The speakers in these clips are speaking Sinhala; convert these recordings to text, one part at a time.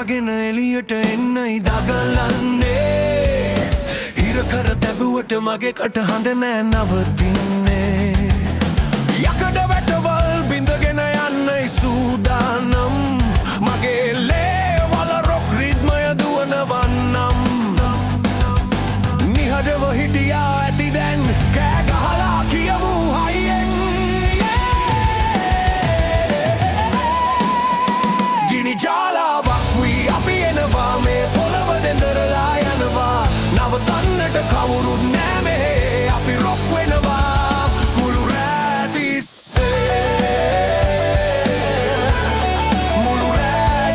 ගෙන එලියට එන්නයි දගලන්නේ හිරකර තැබුවට මගේ කටහඬ නෑ නවතින්නේ යකඩ වැටවල් බිඳගෙන යන්නයි සූදානම් මගේ ලේවල රොක් රිද්මය දුවනවන්නම් නිහඬව හිටියා ඇති දැන් කෑ ගහලා කියමු හයියෙන් ගිනි ජාලාවක් අපි එනවා මේ පොළව දෙඳරලා යනවා නවතන්නට කවුරුත් නෑ මෙහේ අපි රොක් වෙනවා මුළු රෑ තිස්සේ මුළු රෑ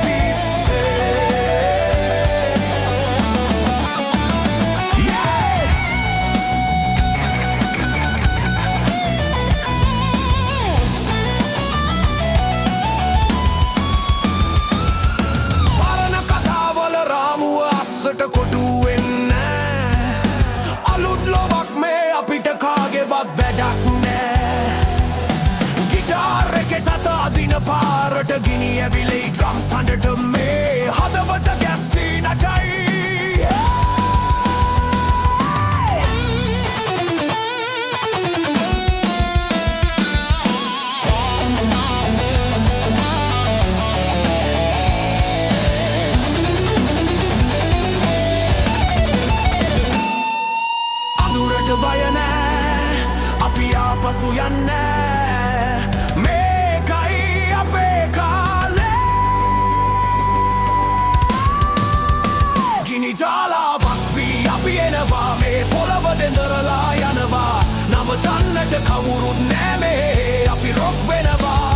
කොටු වෙන්න අලුත් ලොවක් මේ අපිට කාගෙවත් වැඩක් නෑ ගිටාර් එකේ තත අදින පාරට ගිනි ඇවිලේ ඩ්‍රම්ස් හඬට මේ හදවත ගැස්සී නටයි බය නෑ අපි ආපසු යන්නේ මේකයි අපේ කාලේ ගිනි ජාලාවක් වී අපි එනවා මේ පොළව දෙඳරලා යනවා නවතන්නට කවුරුත් නෑ මේ අපි රොක් වෙනවා